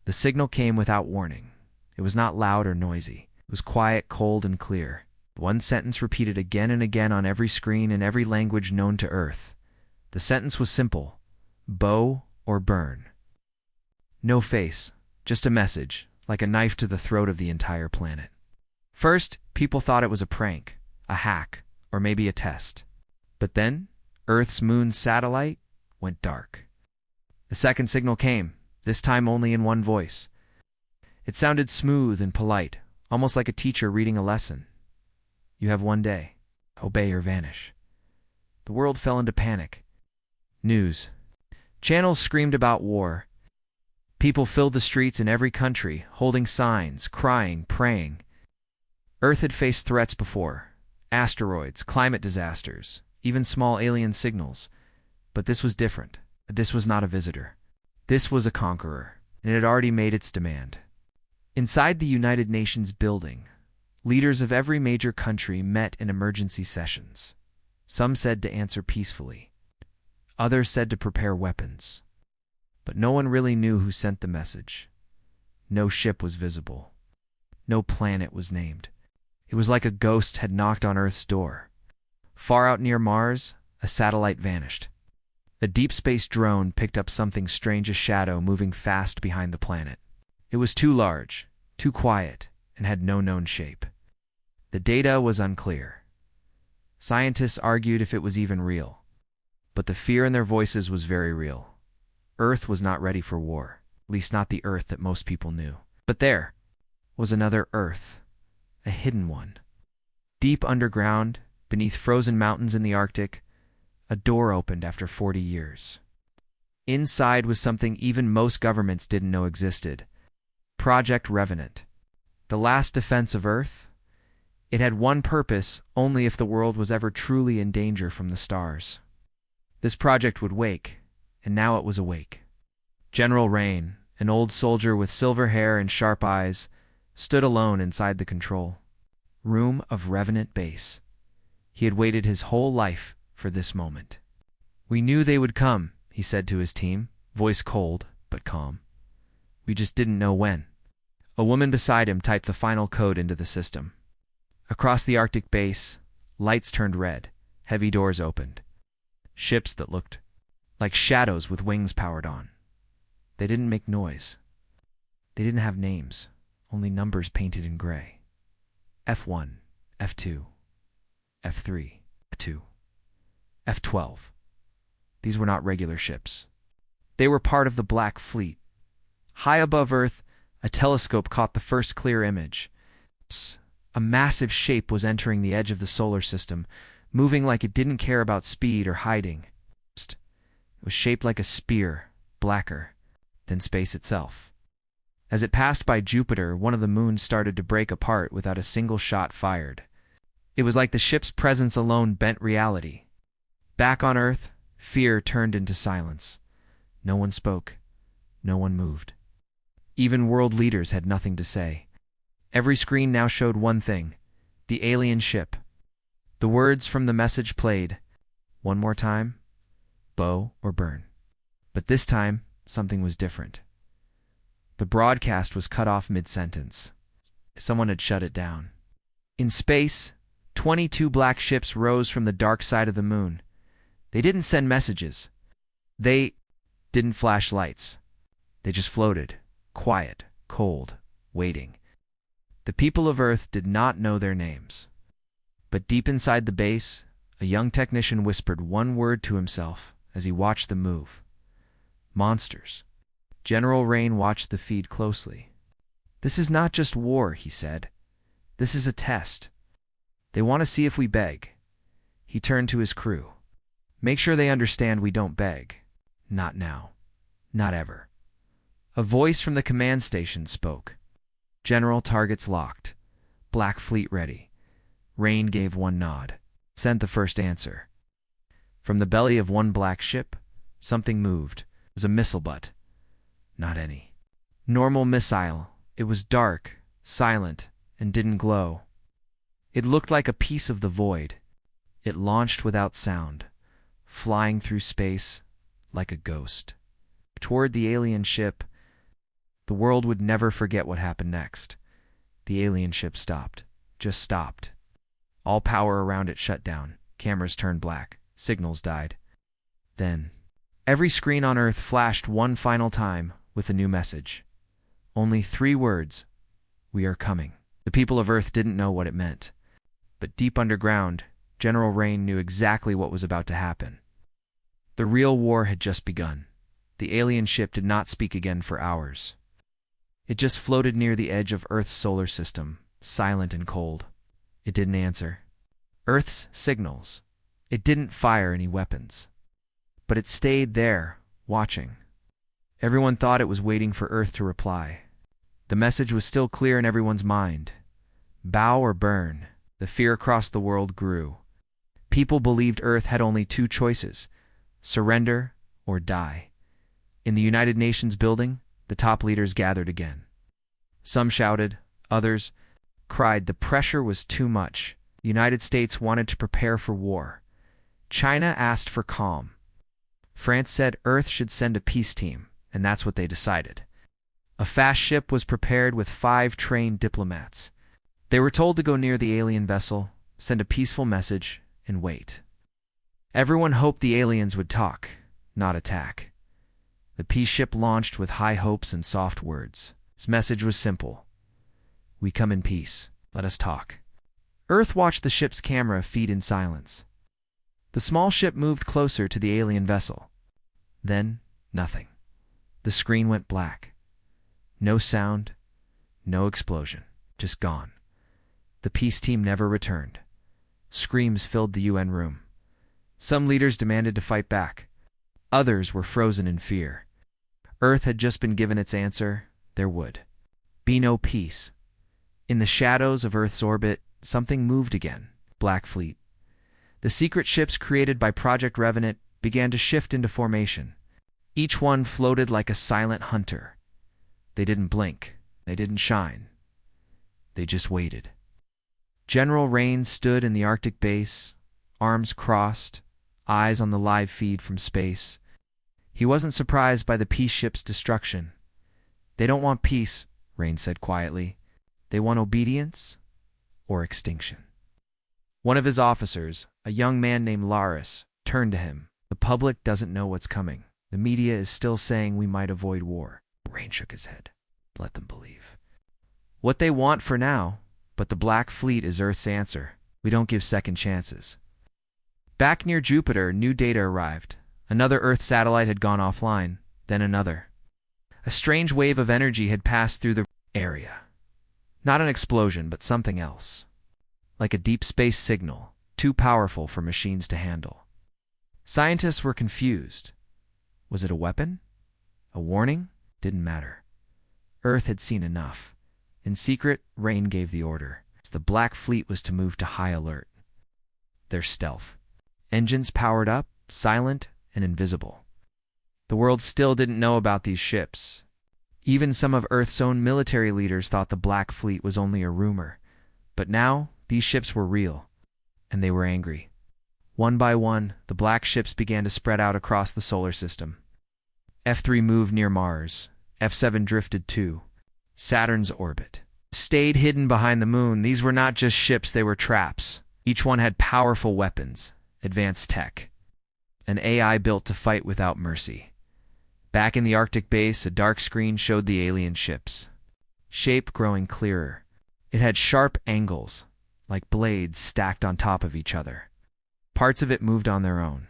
The signal came without warning. It was not loud or noisy. It was quiet, cold, and clear. One sentence repeated again and again on every screen in every language known to Earth. The sentence was simple: bow or burn. No face, just a message, like a knife to the throat of the entire planet. First, people thought it was a prank, a hack, or maybe a test. But then, Earth's moon satellite went dark. The second signal came, this time only in one voice. It sounded smooth and polite, almost like a teacher reading a lesson. You have one day. Obey or vanish. The world fell into panic. News. Channels screamed about war. People filled the streets in every country, holding signs, crying, praying. Earth had faced threats before: asteroids, climate disasters, even small alien signals. But this was different. This was not a visitor. This was a conqueror, and it had already made its demand. Inside the United Nations building, leaders of every major country met in emergency sessions. Some said to answer peacefully. Others said to prepare weapons. But no one really knew who sent the message. No ship was visible. No planet was named. It was like a ghost had knocked on Earth's door. Far out near Mars, a satellite vanished. A deep space drone picked up something strange, a shadow moving fast behind the planet. It was too large, too quiet, and had no known shape. The data was unclear. Scientists argued if it was even real. But the fear in their voices was very real. Earth was not ready for war, at least not the Earth that most people knew. But there was another Earth, a hidden one. Deep underground, beneath frozen mountains in the Arctic, a door opened after 40 years. Inside was something even most governments didn't know existed: Project Revenant, the last defense of Earth. It had one purpose only if the world was ever truly in danger from the stars. This project would wake, and now it was awake. General Rain, an old soldier with silver hair and sharp eyes, stood alone inside the control room of Revenant Base. He had waited his whole life for this moment. "We knew they would come," he said to his team, voice cold but calm. "We just didn't know when." A woman beside him typed the final code into the system. Across the Arctic base, lights turned red, heavy doors opened. Ships that looked like shadows with wings powered on. They didn't make noise. They didn't have names, only numbers painted in gray. F1, F2, F3, F2, F12. These were not regular ships. They were part of the Black Fleet. High above Earth, a telescope caught the first clear image. A massive shape was entering the edge of the solar system, moving like it didn't care about speed or hiding. It was shaped like a spear, blacker than space itself. As it passed by Jupiter, one of the moons started to break apart without a single shot fired. It was like the ship's presence alone bent reality. Back on Earth, fear turned into silence. No one spoke. No one moved. Even world leaders had nothing to say. Every screen now showed one thing: the alien ship. The words from the message played. One more time: bow or burn. But this time, something was different. The broadcast was cut off mid-sentence. Someone had shut it down. In space, 22 black ships rose from the dark side of the moon. They didn't send messages. They didn't flash lights. They just floated, quiet, cold, waiting. The people of Earth did not know their names. But deep inside the base, a young technician whispered one word to himself as he watched them move: monsters. General Rain watched the feed closely. "This is not just war," he said. "This is a test. They want to see if we beg." He turned to his crew. "Make sure they understand we don't beg. Not now. Not ever." A voice from the command station spoke. "General, targets locked. Black Fleet ready." Rain gave one nod. Sent the first answer. From the belly of one black ship, something moved. It was a missile butt. Not any normal missile. It was dark, silent, and didn't glow. It looked like a piece of the void. It launched without sound, flying through space like a ghost. Toward the alien ship, The world would never forget what happened next. The alien ship stopped. Just stopped. All power around it shut down. Cameras turned black. Signals died. Then, every screen on Earth flashed one final time with a new message. Only 3 words. We are coming. The people of Earth didn't know what it meant. But deep underground, General Rain knew exactly what was about to happen. The real war had just begun. The alien ship did not speak again for hours. It just floated near the edge of Earth's solar system, silent and cold. It didn't answer Earth's signals. It didn't fire any weapons. But it stayed there, watching. Everyone thought it was waiting for Earth to reply. The message was still clear in everyone's mind. Bow or burn. The fear across the world grew. People believed Earth had only 2 choices: surrender or die. In the United Nations building, the top leaders gathered again. Some shouted, others cried the pressure was too much. The United States wanted to prepare for war. China asked for calm. France said Earth should send a peace team, and that's what they decided. A fast ship was prepared with 5 trained diplomats. They were told to go near the alien vessel, send a peaceful message, and wait. Everyone hoped the aliens would talk, not attack. The peace ship launched with high hopes and soft words. Its message was simple. We come in peace. Let us talk. Earth watched the ship's camera feed in silence. The small ship moved closer to the alien vessel. Then, nothing. The screen went black. No sound, no explosion, just gone. The peace team never returned. Screams filled the UN room. Some leaders demanded to fight back. Others were frozen in fear. Earth had just been given its answer. There would be no peace. In the shadows of Earth's orbit, something moved again. Black Fleet. The secret ships created by Project Revenant began to shift into formation. Each one floated like a silent hunter. They didn't blink. They didn't shine. They just waited. General Rain stood in the Arctic base, arms crossed, eyes on the live feed from space. He wasn't surprised by the peace ship's destruction. They don't want peace, Rain said quietly. They want obedience or extinction. One of his officers, a young man named Laris, turned to him. The public doesn't know what's coming. The media is still saying we might avoid war. Rain shook his head. Let them believe. What they want for now, but the Black Fleet is Earth's answer. We don't give second chances. Back near Jupiter, new data arrived. Another Earth satellite had gone offline, then another. A strange wave of energy had passed through the area. Not an explosion, but something else. Like a deep space signal, too powerful for machines to handle. Scientists were confused. Was it a weapon? A warning? Didn't matter. Earth had seen enough. In secret, Rain gave the order. The Black Fleet was to move to high alert. Their stealth. Engines powered up, silent and invisible. The world still didn't know about these ships. Even some of Earth's own military leaders thought the Black Fleet was only a rumor. But now, these ships were real, and they were angry. One by one, the black ships began to spread out across the solar system. F3 moved near Mars. F7 drifted to Saturn's orbit. Stayed hidden behind the moon. These were not just ships, they were traps. Each one had powerful weapons, advanced tech, an AI built to fight without mercy. Back in the Arctic base, a dark screen showed the alien ships. Shape growing clearer. It had sharp angles, like blades stacked on top of each other. Parts of it moved on their own.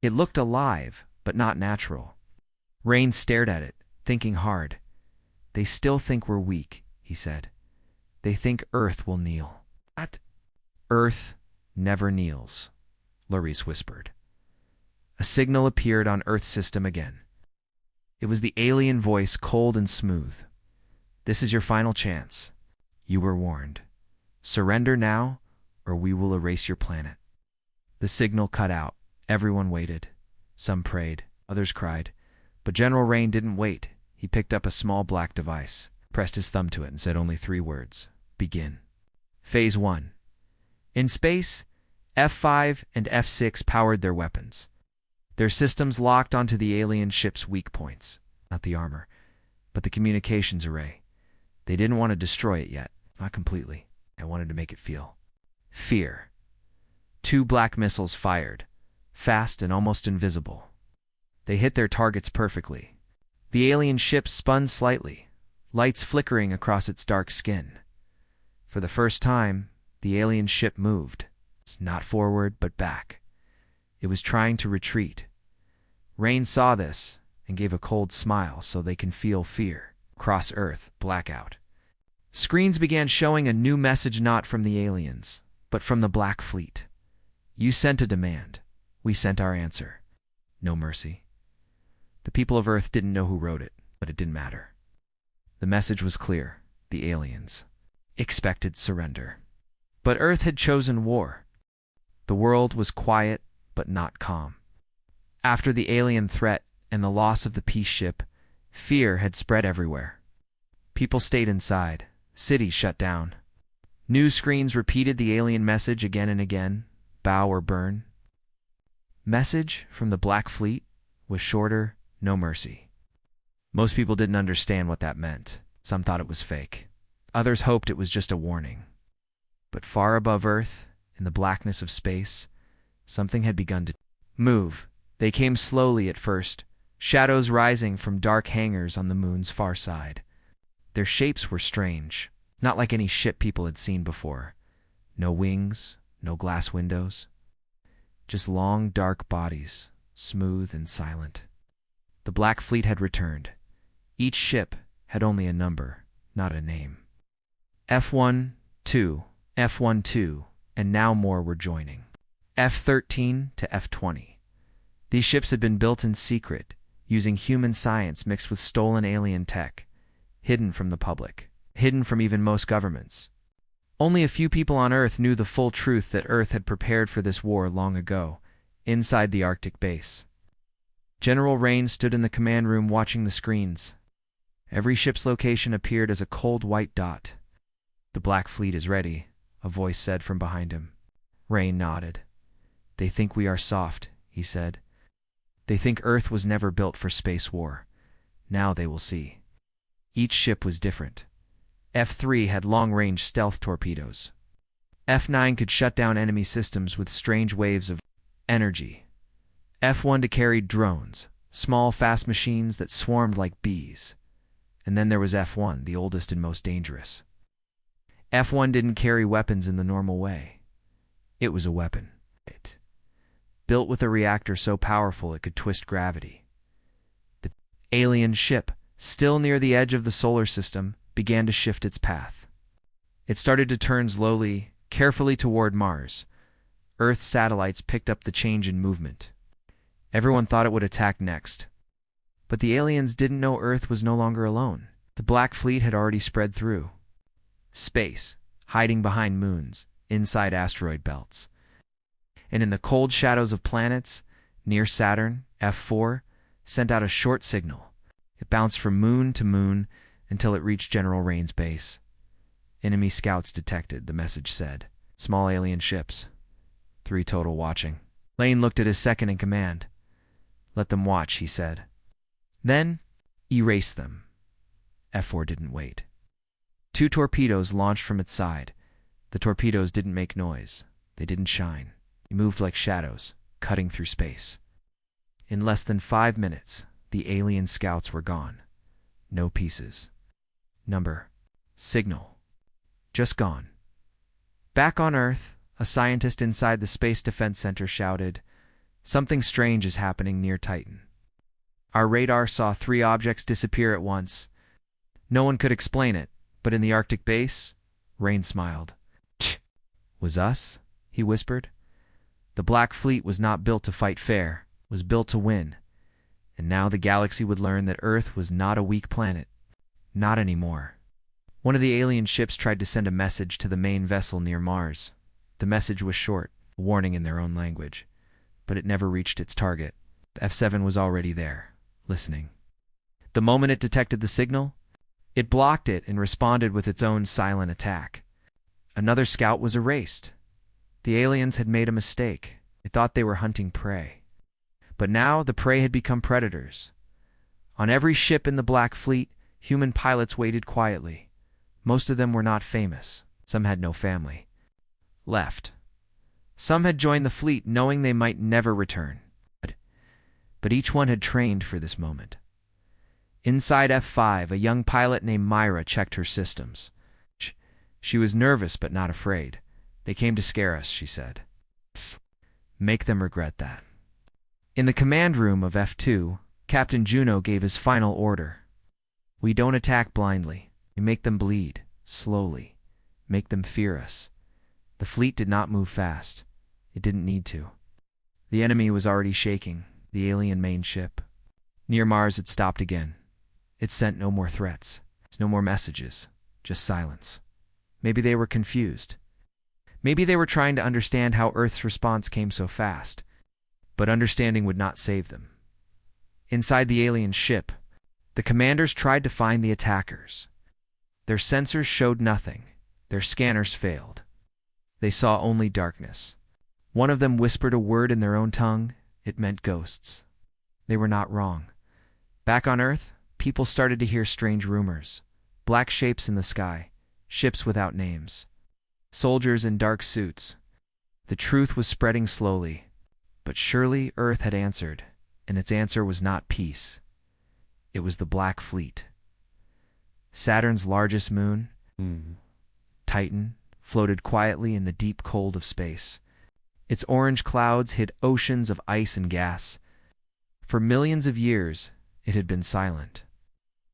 It looked alive, but not natural. Rain stared at it, thinking hard. They still think we're weak, he said. They think Earth will kneel. What? Earth never kneels, Laris whispered. A signal appeared on Earth's system again. It was the alien voice, cold and smooth. This is your final chance. You were warned. Surrender now, or we will erase your planet. The signal cut out. Everyone waited. Some prayed, others cried. But General Rain didn't wait. He picked up a small black device, pressed his thumb to it, and said only 3 words. Begin. Phase 1. In space, F5 and F6 powered their weapons. Their systems locked onto the alien ship's weak points, not the armor. but the communications array. They didn't want to destroy it yet, not completely. I wanted to make it feel fear. 2 black missiles fired, fast and almost invisible. They hit their targets perfectly. The alien ship spun slightly, lights flickering across its dark skin. For the first time, the alien ship moved, not forward but back. It was trying to retreat. Rain saw this and gave a cold smile so they can feel fear. Cross Earth, blackout. Screens began showing a new message, not from the aliens, but from the Black Fleet. You sent a demand. We sent our answer. No mercy. The people of Earth didn't know who wrote it, but it didn't matter. The message was clear. The aliens expected surrender. But Earth had chosen war. The world was quiet, but not calm. After the alien threat and the loss of the peace ship, fear had spread everywhere. People stayed inside. Cities shut down. News screens repeated the alien message again and again. Bow or burn. Message from the Black Fleet was shorter, no mercy. Most people didn't understand what that meant. Some thought it was fake. Others hoped it was just a warning. But far above Earth, in the blackness of space, something had begun to move. They came slowly at first, shadows rising from dark hangars on the moon's far side. Their shapes were strange, not like any ship people had seen before. No wings, no glass windows. Just long, dark bodies, smooth and silent. The Black Fleet had returned. Each ship had only a number, not a name. F1, 2, F1, 2, and now more were joining. F13 to F20. These ships had been built in secret, using human science mixed with stolen alien tech, hidden from the public, hidden from even most governments. Only a few people on Earth knew the full truth that Earth had prepared for this war long ago, inside the Arctic base. General Rain stood in the command room watching the screens. Every ship's location appeared as a cold white dot. The Black Fleet is ready, a voice said from behind him. Rain nodded. They think we are soft, he said. They think Earth was never built for space war. Now they will see. Each ship was different. F3 had long-range stealth torpedoes. F9 could shut down enemy systems with strange waves of energy. F1 carried drones, small, fast machines that swarmed like bees. And then there was F1, the oldest and most dangerous. F1 didn't carry weapons in the normal way. It was a weapon. Built with a reactor so powerful it could twist gravity. The alien ship, still near the edge of the solar system, began to shift its path. It started to turn slowly, carefully toward Mars. Earth's satellites picked up the change in movement. Everyone thought it would attack next. But the aliens didn't know Earth was no longer alone. The Black Fleet had already spread through space, hiding behind moons, inside asteroid belts. And in the cold shadows of planets, near Saturn, F4 sent out a short signal. It bounced from moon to moon until it reached General Rain's base. Enemy scouts detected, the message said. Small alien ships. 3 total watching. Lane looked at his second in command. Let them watch, he said. Then, erase them. F4 didn't wait. 2 torpedoes launched from its side. The torpedoes didn't make noise. They didn't shine. They moved like shadows, cutting through space. In less than 5 minutes, the alien scouts were gone. No pieces. Number. Signal. Just gone. Back on Earth, a scientist inside the Space Defense Center shouted, "Something strange is happening near Titan. Our radar saw 3 objects disappear at once. No one could explain it, but in the Arctic base," Rain smiled. "Was us?" he whispered. The Black Fleet was not built to fight fair, was built to win. And now the galaxy would learn that Earth was not a weak planet. Not anymore. One of the alien ships tried to send a message to the main vessel near Mars. The message was short, a warning in their own language. But it never reached its target. F7 was already there, listening. The moment it detected the signal, it blocked it and responded with its own silent attack. Another scout was erased. The aliens had made a mistake. They thought they were hunting prey. But now the prey had become predators. On every ship in the Black Fleet, Human pilots waited quietly. Most of them were not famous. Some had no family left. Some had joined the fleet knowing they might never return. But each one had trained for this moment. Inside F5, a young pilot named Myra checked her systems. She was nervous but not afraid. "They came to scare us," she said. "Make them regret that." In the command room of F2, Captain Juno gave his final order. "We don't attack blindly. We make them bleed, slowly. Make them fear us." The fleet did not move fast. It didn't need to. The enemy was already shaking, the alien main ship. Near Mars, it stopped again. It sent no more threats, no more messages, just silence. Maybe they were confused. Maybe they were trying to understand how Earth's response came so fast. But understanding would not save them. Inside the alien ship, the commanders tried to find the attackers. Their sensors showed nothing. Their scanners failed. They saw only darkness. One of them whispered a word in their own tongue. It meant ghosts. They were not wrong. Back on Earth, people started to hear strange rumors. Black shapes in the sky, ships without names, soldiers in dark suits. The truth was spreading slowly, but surely Earth had answered, and its answer was not peace. It was the Black Fleet. Saturn's largest moon, Titan, floated quietly in the deep cold of space. Its orange clouds hid oceans of ice and gas. For millions of years, it had been silent.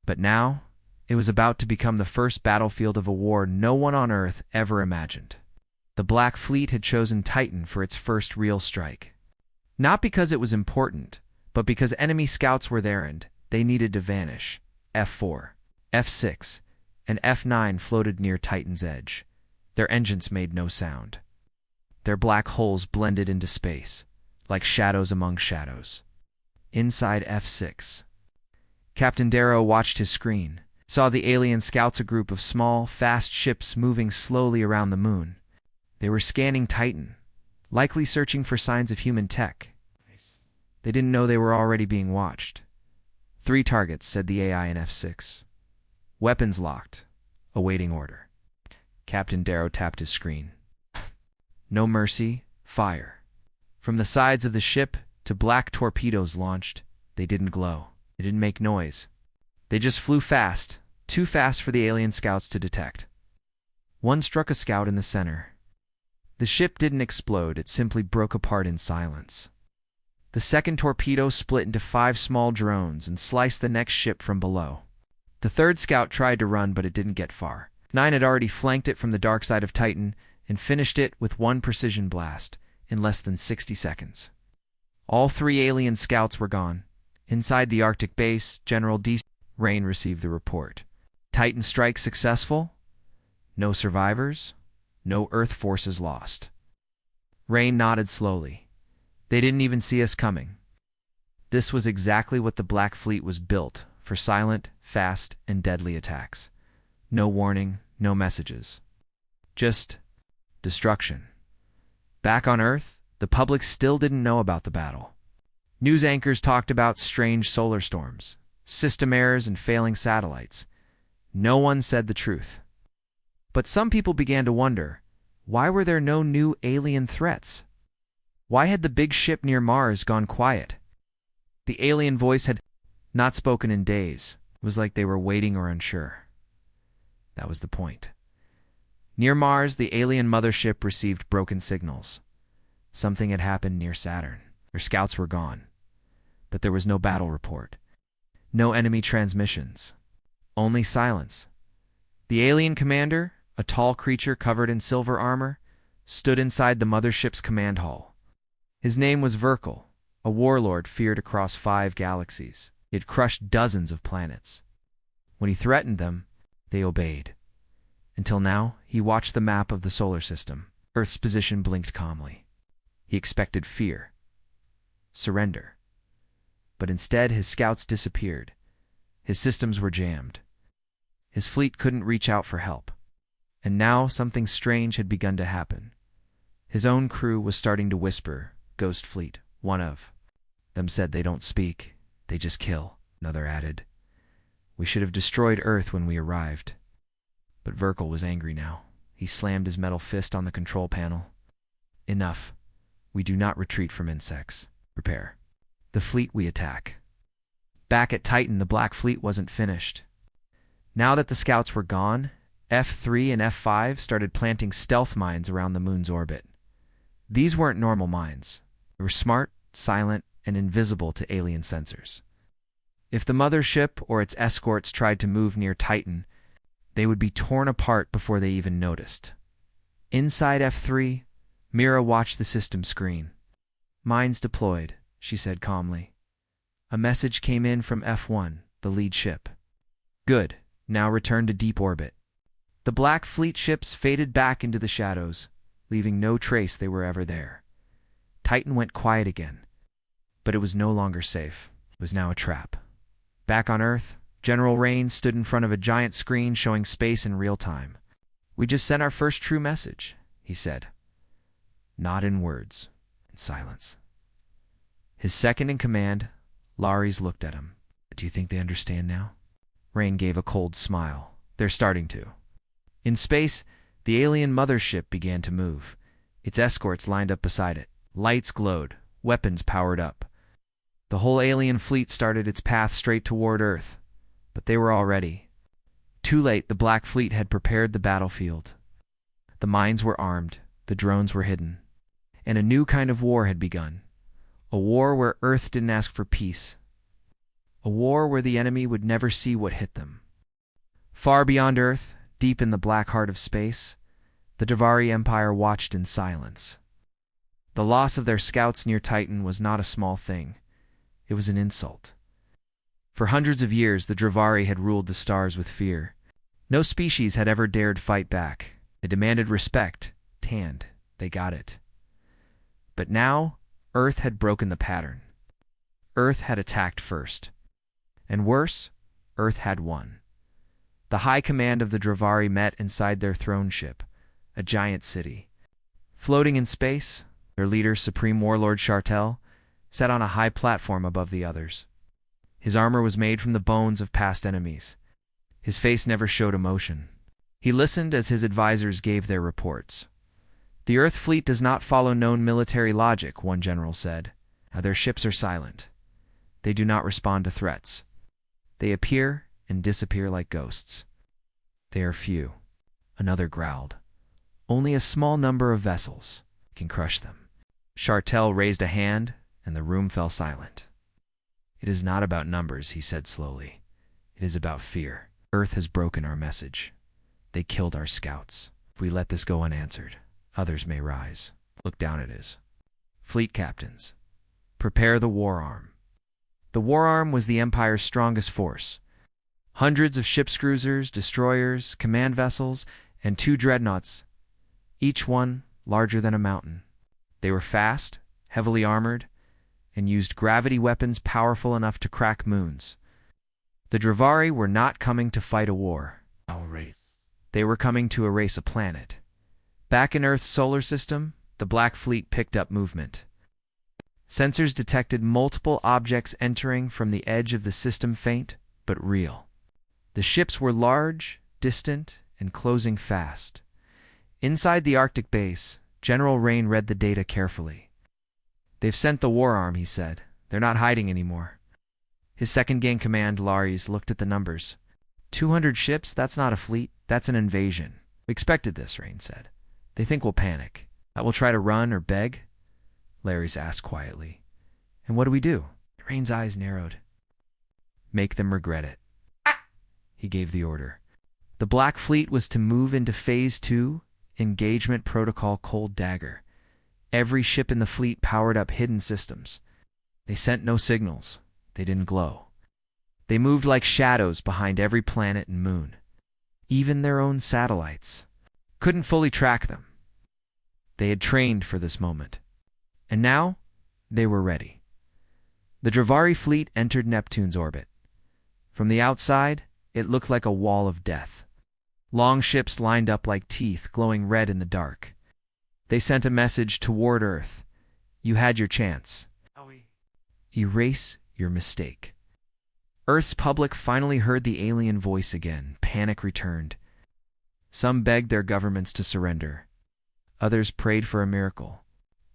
But now, it was about to become the first battlefield of a war no one on Earth ever imagined. The Black Fleet had chosen Titan for its first real strike. Not because it was important, but because enemy scouts were there and they needed to vanish. F4, F6, and F9 floated near Titan's edge. Their engines made no sound. Their black holes blended into space, like shadows among shadows. Inside F6, Captain Darrow watched his screen, saw the alien scouts, a group of small, fast ships moving slowly around the moon. They were scanning Titan, likely searching for signs of human tech. They didn't know they were already being watched. 3 targets, said the AI in F6. Weapons locked, awaiting order. Captain Darrow tapped his screen. No mercy, fire. From the sides of the ship to black torpedoes launched. They didn't glow. They didn't make noise. They just flew fast, too fast for the alien scouts to detect. One struck a scout in the center. The ship didn't explode, it simply broke apart in silence. The second torpedo split into 5 small drones and sliced the next ship from below. The third scout tried to run, but it didn't get far. 9 had already flanked it from the dark side of Titan and finished it with 1 precision blast in less than 60 seconds. All 3 alien scouts were gone. Inside the Arctic base, General D. Rain received the report. Titan strike successful? No survivors? No Earth forces lost. Rain nodded slowly. They didn't even see us coming. This was exactly what the Black Fleet was built for: silent, fast, and deadly attacks. No warning, no messages. Just destruction. Back on Earth, the public still didn't know about the battle. News anchors talked about strange solar storms, system errors, and failing satellites. No one said the truth. But some people began to wonder, why were there no new alien threats? Why had the big ship near Mars gone quiet? The alien voice had not spoken in days. It was like they were waiting or unsure. That was the point. Near Mars, the alien mothership received broken signals. Something had happened near Saturn. Their scouts were gone. But there was no battle report. No enemy transmissions. Only silence. The alien commander, a tall creature covered in silver armor, stood inside the mothership's command hall. His name was Verkal, a warlord feared across 5 galaxies. He had crushed dozens of planets. When he threatened them, they obeyed. Until now, he watched the map of the solar system. Earth's position blinked calmly. He expected fear, surrender. But instead, his scouts disappeared. His systems were jammed. His fleet couldn't reach out for help. And now something strange had begun to happen. His own crew was starting to whisper, "Ghost Fleet." One of them said, "They don't speak, they just kill." Another added, We should have destroyed Earth when we arrived. But Verkal was angry now. He slammed his metal fist on the control panel. Enough. We do not retreat from insects. Prepare. The fleet we attack. Back at Titan, the Black Fleet wasn't finished. Now that the scouts were gone, F3 and F5 started planting stealth mines around the moon's orbit. These weren't normal mines. They were smart, silent, and invisible to alien sensors. If the mothership or its escorts tried to move near Titan, they would be torn apart before they even noticed. Inside F3, Mira watched the system screen. "Mines deployed," she said calmly. A message came in from F1, the lead ship. "Good. Now return to deep orbit." The Black Fleet ships faded back into the shadows, leaving no trace they were ever there. Titan went quiet again. But it was no longer safe. It was now a trap. Back on Earth, General Rain stood in front of a giant screen showing space in real time. "We just sent our first true message," he said. Not in words, in silence. His second in command, Lares, looked at him. "Do you think they understand now?" Rain gave a cold smile. "They're starting to." In space, the alien mothership began to move. Its escorts lined up beside it. Lights glowed, weapons powered up. The whole alien fleet started its path straight toward Earth. But they were all ready. Too late, the Black Fleet had prepared the battlefield. The mines were armed, the drones were hidden. And a new kind of war had begun. A war where Earth didn't ask for peace. A war where the enemy would never see what hit them. Far beyond Earth, deep in the black heart of space, the Dravari Empire watched in silence. The loss of their scouts near Titan was not a small thing. It was an insult. For hundreds of years, the Dravari had ruled the stars with fear. No species had ever dared fight back. They demanded respect. Tanned. They got it. But now, Earth had broken the pattern. Earth had attacked first. And worse, Earth had won. The high command of the Dravari met inside their throne ship, a giant city. Floating in space, their leader, Supreme Warlord Shartel, sat on a high platform above the others. His armor was made from the bones of past enemies. His face never showed emotion. He listened as his advisors gave their reports. "The Earth fleet does not follow known military logic," one general said. "Their ships are silent. They do not respond to threats. They appear and disappear like ghosts. They are few." Another growled. "Only a small number of vessels can crush them." Shartel raised a hand, and the room fell silent. "It is not about numbers," he said slowly. "It is about fear. Earth has broken our message. They killed our scouts. If we let this go unanswered, others may rise." Look down at his fleet captains. "Prepare the war arm." The war arm was the Empire's strongest force. Hundreds of ship's cruisers, destroyers, command vessels, and 2 dreadnoughts, each one larger than a mountain. They were fast, heavily armored, and used gravity weapons powerful enough to crack moons. The Dravari were not coming to fight a war. They were coming to erase a planet. Back in Earth's solar system, the Black Fleet picked up movement. Sensors detected multiple objects entering from the edge of the system, faint but real. The ships were large, distant, and closing fast. Inside the Arctic base, General Rain read the data carefully. "They've sent the war arm," he said. "They're not hiding anymore." His second-in-command, Lares, looked at the numbers. 200 ships? That's not a fleet. That's an invasion. "We expected this," Rain said. "They think we'll panic. That we'll try to run or beg?" Lares asked quietly. "And what do we do?" Rain's eyes narrowed. "Make them regret it." He gave the order. The Black Fleet was to move into Phase 2, Engagement Protocol Cold Dagger. Every ship in the fleet powered up hidden systems. They sent no signals. They didn't glow. They moved like shadows behind every planet and moon. Even their own satellites couldn't fully track them. They had trained for this moment. And now, they were ready. The Dravari fleet entered Neptune's orbit. From the outside, it looked like a wall of death. Long ships lined up like teeth, glowing red in the dark. They sent a message toward Earth. "You had your chance. Erase your mistake." Earth's public finally heard the alien voice again. Panic returned. Some begged their governments to surrender. Others prayed for a miracle.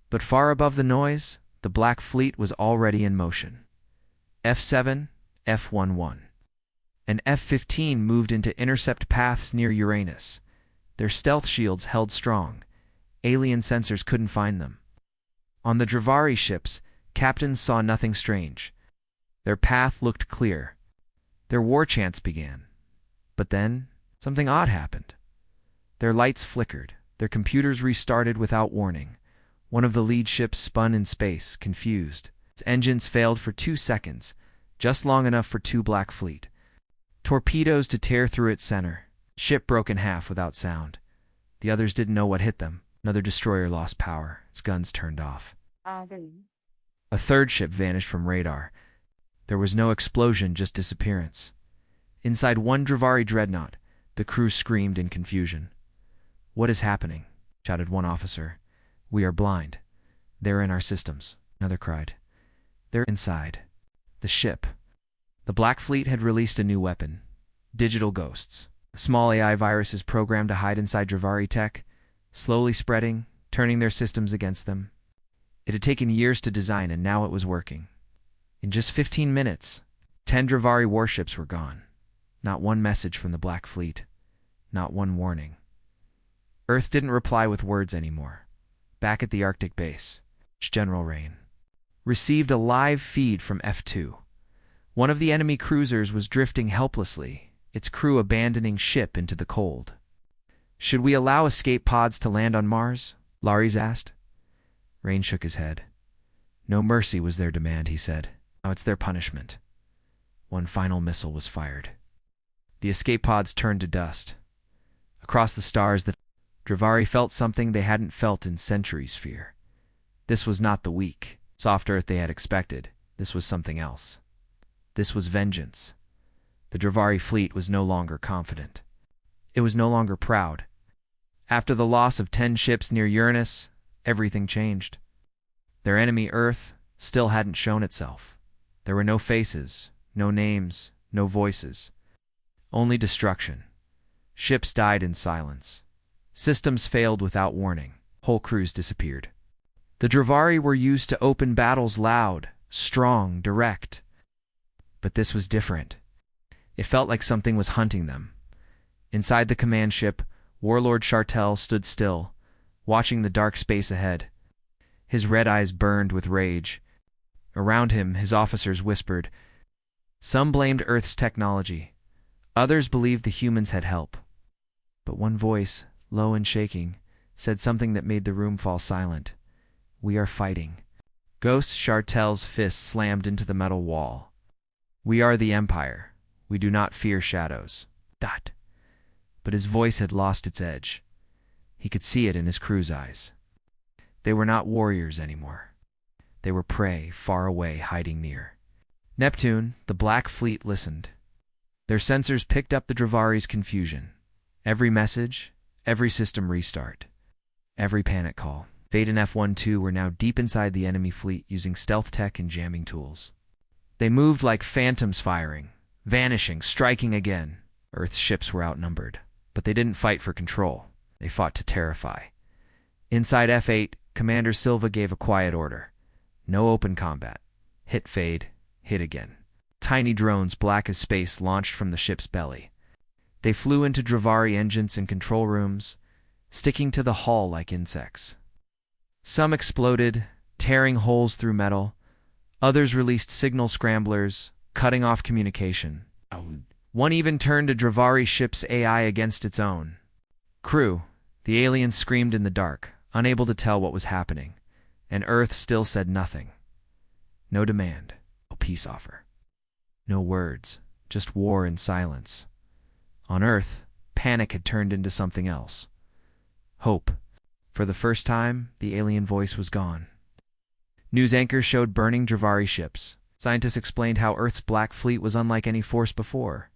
But far above the noise, the Black Fleet was already in motion. F-7, F-11, and F-15 moved into intercept paths near Uranus. Their stealth shields held strong. Alien sensors couldn't find them. On the Dravari ships, captains saw nothing strange. Their path looked clear. Their war chants began. But then, something odd happened. Their lights flickered. Their computers restarted without warning. One of the lead ships spun in space, confused. Its engines failed for 2 seconds, just long enough for 2 Black Fleet torpedoes to tear through its center. Ship broke in half without sound. The others didn't know what hit them. Another destroyer lost power. Its guns turned off. A third ship vanished from radar. There was no explosion, just disappearance. Inside one Dravari dreadnought, the crew screamed in confusion. "What is happening?" shouted one officer. "We are blind. They're in our systems," another cried. "They're inside the ship." The Black Fleet had released a new weapon, digital ghosts. Small AI viruses programmed to hide inside Dravari tech, slowly spreading, turning their systems against them. It had taken years to design, and now it was working. In just 15 minutes, 10 Dravari warships were gone. Not one message from the Black Fleet. Not one warning. Earth didn't reply with words anymore. Back at the Arctic base, General Rain received a live feed from F2. One of the enemy cruisers was drifting helplessly, its crew abandoning ship into the cold. "Should we allow escape pods to land on Mars?" Lares asked. Rain shook his head. "No mercy was their demand," he said. "Now it's their punishment." One final missile was fired. The escape pods turned to dust. Across the stars, the Dravari felt something they hadn't felt in centuries: fear. This was not the weak, soft Earth they had expected. This was something else. This was vengeance. The Dravari fleet was no longer confident. It was no longer proud. After the loss of 10 ships near Uranus, everything changed. Their enemy, Earth, still hadn't shown itself. There were no faces, no names, no voices. Only destruction. Ships died in silence. Systems failed without warning. Whole crews disappeared. The Dravari were used to open battles loud, strong, direct. But this was different. It felt like something was hunting them. Inside the command ship, Warlord Chartel stood still, watching the dark space ahead. His red eyes burned with rage. Around him, his officers whispered. Some blamed Earth's technology. Others believed the humans had help. But one voice, low and shaking, said something that made the room fall silent. "We are fighting." Ghost Chartel's fist slammed into the metal wall. "We are the Empire. We do not fear shadows." Dot. But his voice had lost its edge. He could see it in his crew's eyes. They were not warriors anymore. They were prey, far away, hiding near. Neptune, the Black Fleet, listened. Their sensors picked up the Dravari's confusion. Every message, every system restart, every panic call. Fate and F-12 were now deep inside the enemy fleet, using stealth tech and jamming tools. They moved like phantoms, firing, vanishing, striking again. Earth's ships were outnumbered, but they didn't fight for control. They fought to terrify. Inside F-8, Commander Silva gave a quiet order. No open combat. Hit, fade, hit again. Tiny drones, black as space, launched from the ship's belly. They flew into Dravari engines and control rooms, sticking to the hull like insects. Some exploded, tearing holes through metal. Others released signal scramblers, cutting off communication. One even turned a Dravari ship's AI against its own. "Crew," the aliens screamed in the dark, unable to tell what was happening, and Earth still said nothing. No demand, no peace offer. No words, just war and silence. On Earth, panic had turned into something else. Hope. For the first time, the alien voice was gone. News anchors showed burning Dravari ships. Scientists explained how Earth's Black Fleet was unlike any force before.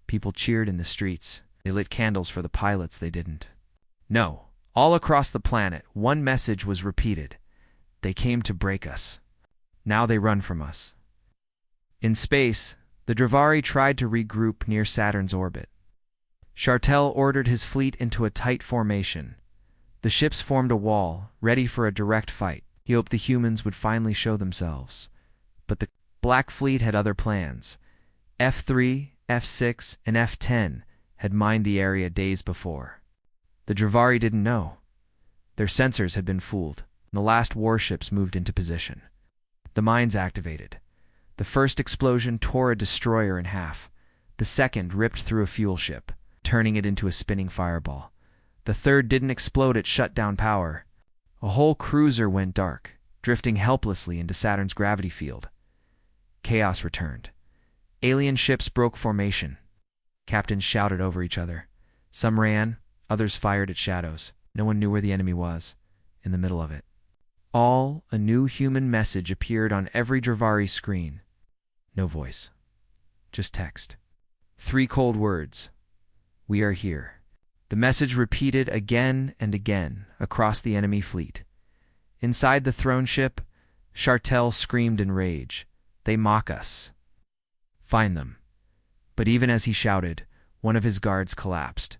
People cheered in the streets. They lit candles for the pilots they didn't. No, all across the planet, one message was repeated. They came to break us. Now they run from us. In space, The Dravari tried to regroup near Saturn's orbit. Shartel ordered his fleet into a tight formation. The ships formed a wall, ready for a direct fight. He hoped the humans would finally show themselves. But the Black Fleet had other plans. F3, F6, and F10 had mined the area days before. The Dravari didn't know. Their sensors had been fooled. The last warships moved into position. The mines activated. The first explosion tore a destroyer in half. The second ripped through a fuel ship, turning it into a spinning fireball. The third didn't explode, it shut down power. A whole cruiser went dark, drifting helplessly into Saturn's gravity field. Chaos returned. Alien ships broke formation. Captains shouted over each other. Some ran, others fired at shadows. No one knew where the enemy was, in the middle of it. All a new human message appeared on every Dravari screen. No voice. Just text. 3 cold words. We are here. The message repeated again and again across the enemy fleet. Inside the throne ship, Shartel screamed in rage. They mock us. Find them. But even as he shouted, one of his guards collapsed.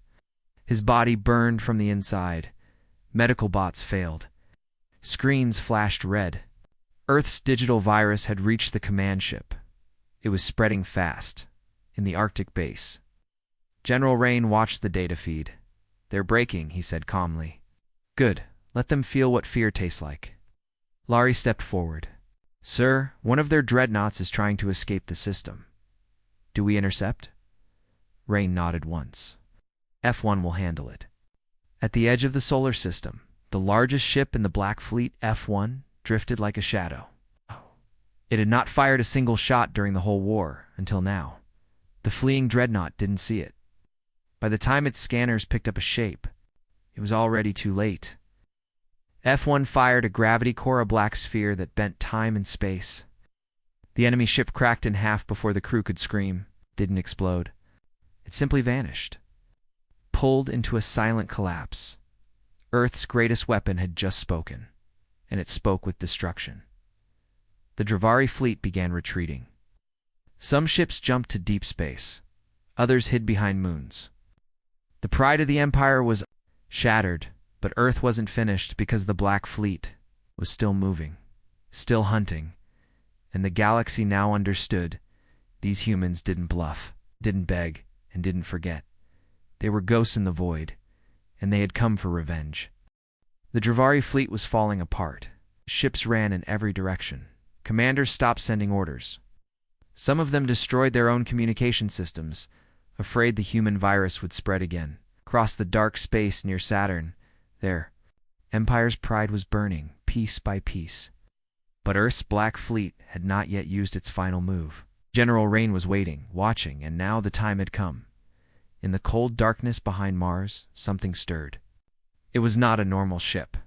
His body burned from the inside. Medical bots failed. Screens flashed red. Earth's digital virus had reached the command ship. It was spreading fast, in the Arctic base. General Rain watched the data feed. They're breaking, he said calmly. Good. Let them feel what fear tastes like. Laurie stepped forward. Sir, one of their dreadnoughts is trying to escape the system. Do we intercept? Rain nodded once. F1 will handle it. At the edge of the solar system, the largest ship in the Black Fleet, F1, drifted like a shadow. It had not fired a single shot during the whole war, until now. The fleeing dreadnought didn't see it. By the time its scanners picked up a shape, it was already too late. F1 fired a gravity core, a black sphere that bent time and space. The enemy ship cracked in half before the crew could scream. Didn't explode. It simply vanished. Pulled into a silent collapse. Earth's greatest weapon had just spoken, and it spoke with destruction. The Dravari fleet began retreating. Some ships jumped to deep space. Others hid behind moons. The pride of the Empire was shattered, but Earth wasn't finished because the Black Fleet was still moving, still hunting, and the galaxy now understood these humans didn't bluff, didn't beg, and didn't forget. They were ghosts in the void, and they had come for revenge. The Dravari fleet was falling apart. Ships ran in every direction. Commanders stopped sending orders. Some of them destroyed their own communication systems, afraid the human virus would spread again. Across the dark space near Saturn, their Empire's pride was burning, piece by piece. But Earth's Black Fleet had not yet used its final move. General Rain was waiting, watching, and now the time had come. In the cold darkness behind Mars, something stirred. It was not a normal ship.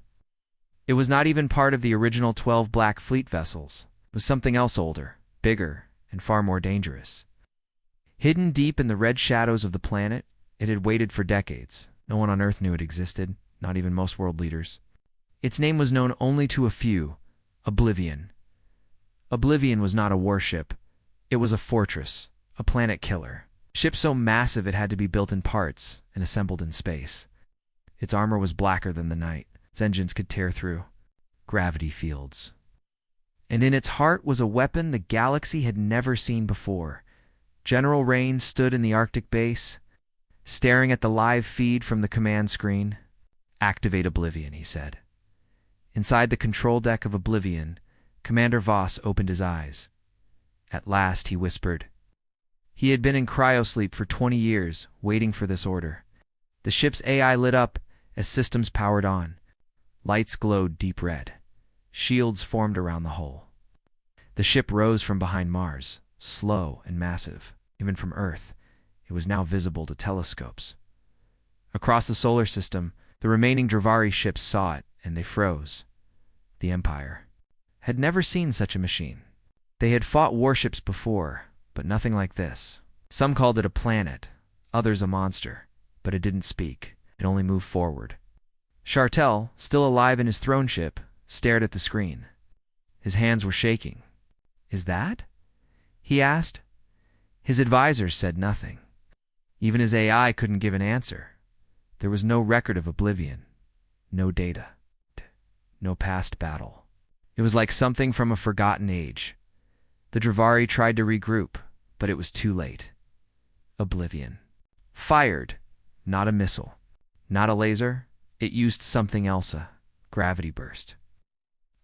It was not even part of the original 12 Black Fleet vessels. It was something else older, bigger, and far more dangerous. Hidden deep in the red shadows of the planet, it had waited for decades. No one on Earth knew it existed, not even most world leaders. Its name was known only to a few, Oblivion. Oblivion was not a warship. It was a fortress, a planet killer. A ship so massive it had to be built in parts and assembled in space. Its armor was blacker than the night. Its engines could tear through gravity fields. And in its heart was a weapon the galaxy had never seen before. General Rain stood in the Arctic base, staring at the live feed from the command screen. Activate Oblivion, he said. Inside the control deck of Oblivion, Commander Voss opened his eyes. At last, he whispered. He had been in cryosleep for 20 years, waiting for this order. The ship's AI lit up as systems powered on. Lights glowed deep red. Shields formed around the hull. The ship rose from behind Mars, slow and massive. Even from Earth, it was now visible to telescopes. Across the solar system, the remaining Dravari ships saw it, and they froze. The Empire had never seen such a machine. They had fought warships before, but nothing like this. Some called it a planet, others a monster, but it didn't speak. It only moved forward. Shartel, still alive in his throne ship, stared at the screen. His hands were shaking. Is that? He asked. His advisors said nothing. Even his AI couldn't give an answer. There was no record of oblivion, no data, no past battle. It was like something from a forgotten age. The Dravari tried to regroup, but it was too late. Oblivion. Fired, not a missile, not a laser. It used something else, a gravity burst.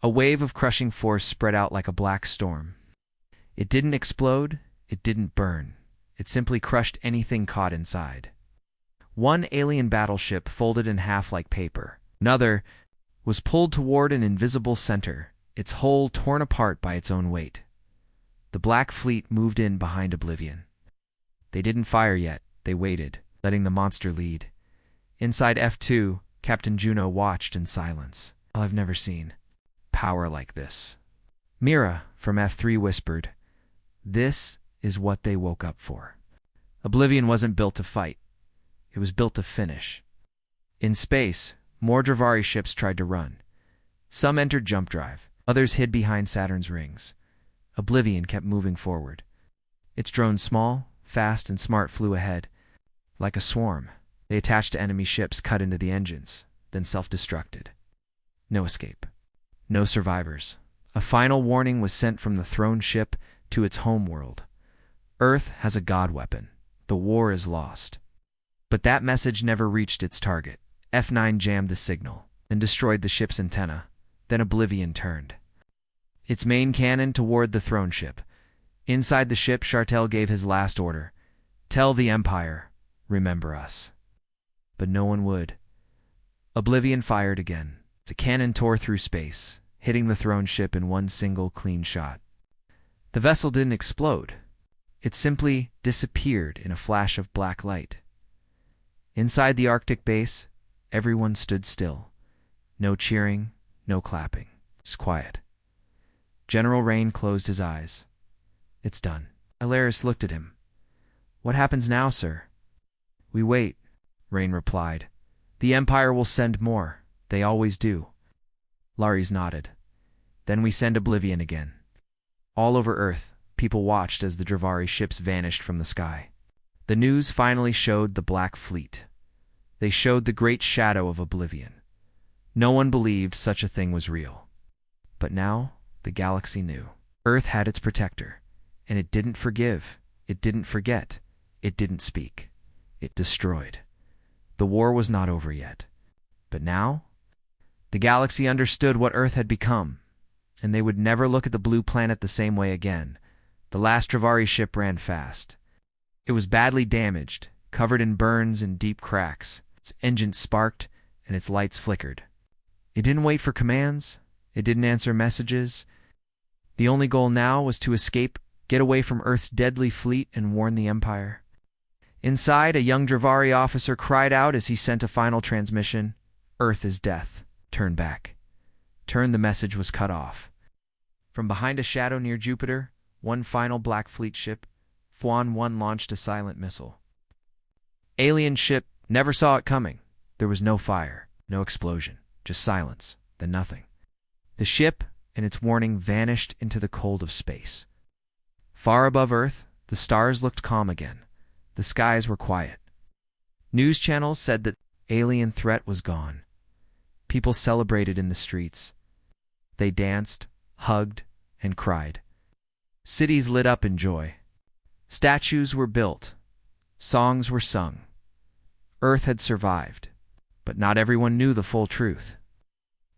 A wave of crushing force spread out like a black storm. It didn't explode, it didn't burn. It simply crushed anything caught inside. One alien battleship folded in half like paper. Another was pulled toward an invisible center, its hull torn apart by its own weight. The Black Fleet moved in behind Oblivion. They didn't fire yet. They waited, letting the monster lead. Inside F2, Captain Juno watched in silence. I've never seen power like this. Mira, from F3, whispered, "This is what they woke up for." Oblivion wasn't built to fight. It was built to finish. In space, more Dravari ships tried to run. Some entered jump drive. Others hid behind Saturn's rings. Oblivion kept moving forward. Its drones, small, fast, and smart, flew ahead. Like a swarm, they attached to enemy ships, cut into the engines, then self-destructed. No escape. No survivors. A final warning was sent from the throne ship to its home world. Earth has a god weapon. The war is lost. But that message never reached its target. F9 jammed the signal and destroyed the ship's antenna. Then Oblivion turned its main cannon toward the throne ship. Inside the ship, Chartel gave his last order. "Tell the Empire, remember us." But no one would. Oblivion fired again. The cannon tore through space, hitting the throne ship in one single clean shot. The vessel didn't explode. It simply disappeared in a flash of black light. Inside the Arctic base, everyone stood still. No cheering, no clapping, just quiet. General Rain closed his eyes. "It's done." Alaris looked at him. "What happens now, sir?" "We wait," Rain replied. "The Empire will send more. They always do." Lares nodded. "Then we send Oblivion again." All over Earth, people watched as the Dravari ships vanished from the sky. The news finally showed the Black Fleet. They showed the great shadow of Oblivion. No one believed such a thing was real. But now, the galaxy knew. Earth had its protector, and it didn't forgive, it didn't forget, it didn't speak. It destroyed. The war was not over yet. But now, the galaxy understood what Earth had become, and they would never look at the blue planet the same way again. The last Dravari ship ran fast. It was badly damaged, covered in burns and deep cracks. Its engines sparked, and its lights flickered. It didn't wait for commands. It didn't answer messages. The only goal now was to escape, get away from Earth's deadly fleet, and warn the Empire. Inside, a young Dravari officer cried out as he sent a final transmission. "Earth is death. Turn back." The message was cut off. From behind a shadow near Jupiter, one final Black Fleet ship, Fuan 1, launched a silent missile. Alien ship never saw it coming. There was no fire, no explosion, just silence, then nothing. The ship and its warning vanished into the cold of space. Far above Earth, the stars looked calm again. The skies were quiet. News channels said that alien threat was gone. People celebrated in the streets. They danced, hugged, and cried. Cities lit up in joy. Statues were built. Songs were sung. Earth had survived, but not everyone knew the full truth.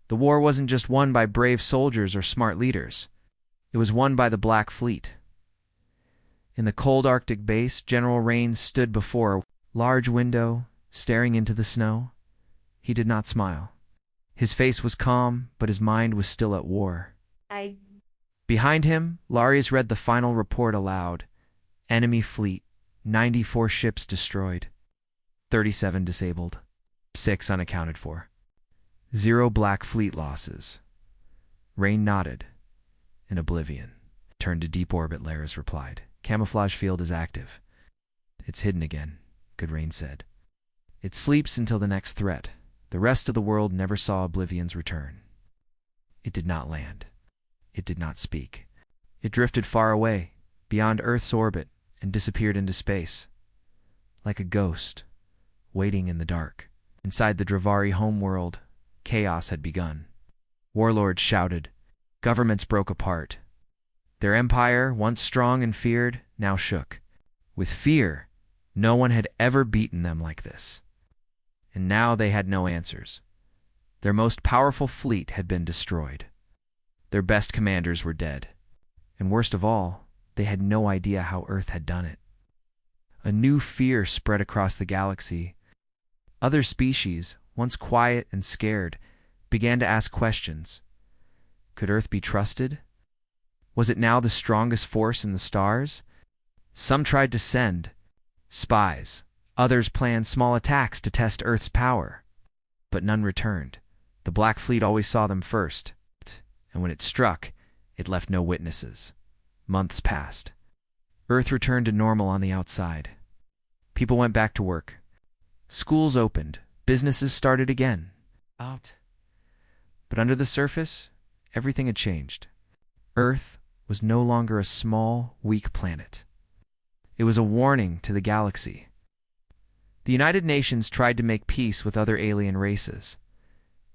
The war wasn't just won by brave soldiers or smart leaders. It was won by the Black Fleet. In the cold Arctic base, General Rains stood before a large window, staring into the snow. He did not smile. His face was calm, but his mind was still at war. Behind him, Larius read the final report aloud. Enemy fleet, 94 ships destroyed, 37 disabled, 6 unaccounted for. 0 Black Fleet losses. Rain nodded. In Oblivion. Turned to deep orbit, Laris replied. Camouflage field is active. It's hidden again, Good Rain said. It sleeps until the next threat. The rest of the world never saw Oblivion's return. It did not land. It did not speak. It drifted far away, beyond Earth's orbit, and disappeared into space, like a ghost, waiting in the dark. Inside the Dravari homeworld, chaos had begun. Warlords shouted. Governments broke apart. Their empire, once strong and feared, now shook. With fear, no one had ever beaten them like this. And now they had no answers. Their most powerful fleet had been destroyed. Their best commanders were dead. And worst of all, they had no idea how Earth had done it. A new fear spread across the galaxy. Other species, once quiet and scared, began to ask questions. Could Earth be trusted? Was it now the strongest force in the stars? Some tried to send spies. Others planned small attacks to test Earth's power. But none returned. The Black Fleet always saw them first. And when it struck, it left no witnesses. Months passed. Earth returned to normal on the outside. People went back to work. Schools opened. Businesses started again. But under the surface, everything had changed. Earth was no longer a small, weak planet. It was a warning to the galaxy. The United Nations tried to make peace with other alien races.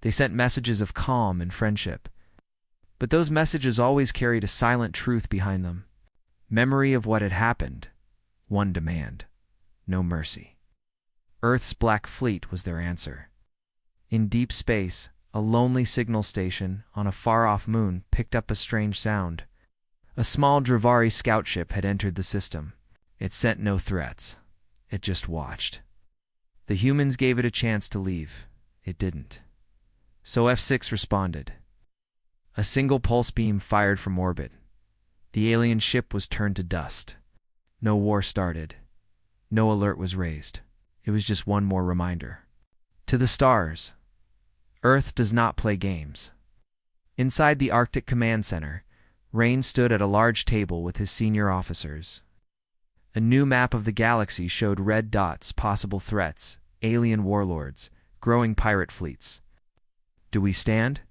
They sent messages of calm and friendship. But those messages always carried a silent truth behind them. Memory of what had happened. One demand. No mercy. Earth's Black Fleet was their answer. In deep space, a lonely signal station on a far-off moon picked up a strange sound. A small Dravari scout ship had entered the system. It sent no threats. It just watched. The humans gave it a chance to leave. It didn't. So F6 responded. A single pulse beam fired from orbit. The alien ship was turned to dust. No war started. No alert was raised. It was just one more reminder. To the stars. Earth does not play games. Inside the Arctic Command Center, Rain stood at a large table with his senior officers. A new map of the galaxy showed red dots, possible threats, alien warlords, growing pirate fleets. Do we stand?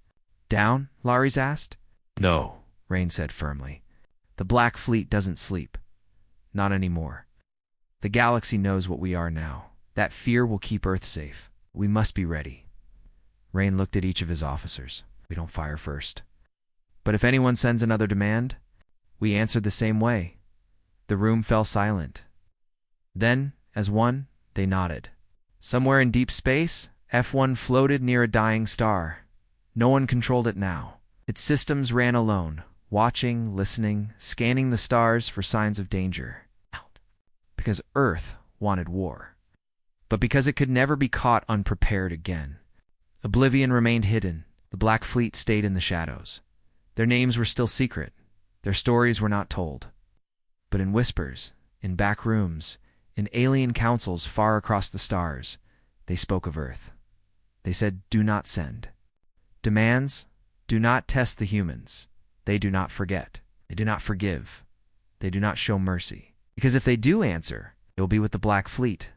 Down? Lares asked. No, Rain said firmly. The Black Fleet doesn't sleep. Not anymore. The galaxy knows what we are now. That fear will keep Earth safe. We must be ready. Rain looked at each of his officers. We don't fire first. But if anyone sends another demand, we answer the same way. The room fell silent. Then, as one, they nodded. Somewhere in deep space, F1 floated near a dying star. No one controlled it now. Its systems ran alone, watching, listening, scanning the stars for signs of danger. Because Earth wanted war. But because it could never be caught unprepared again. Oblivion remained hidden. The Black Fleet stayed in the shadows. Their names were still secret. Their stories were not told. But in whispers, in back rooms, in alien councils far across the stars, they spoke of Earth. They said, do not send. Demands, do not test the humans. They do not forget. They do not forgive. They do not show mercy. Because if they do answer, it will be with the Black Fleet.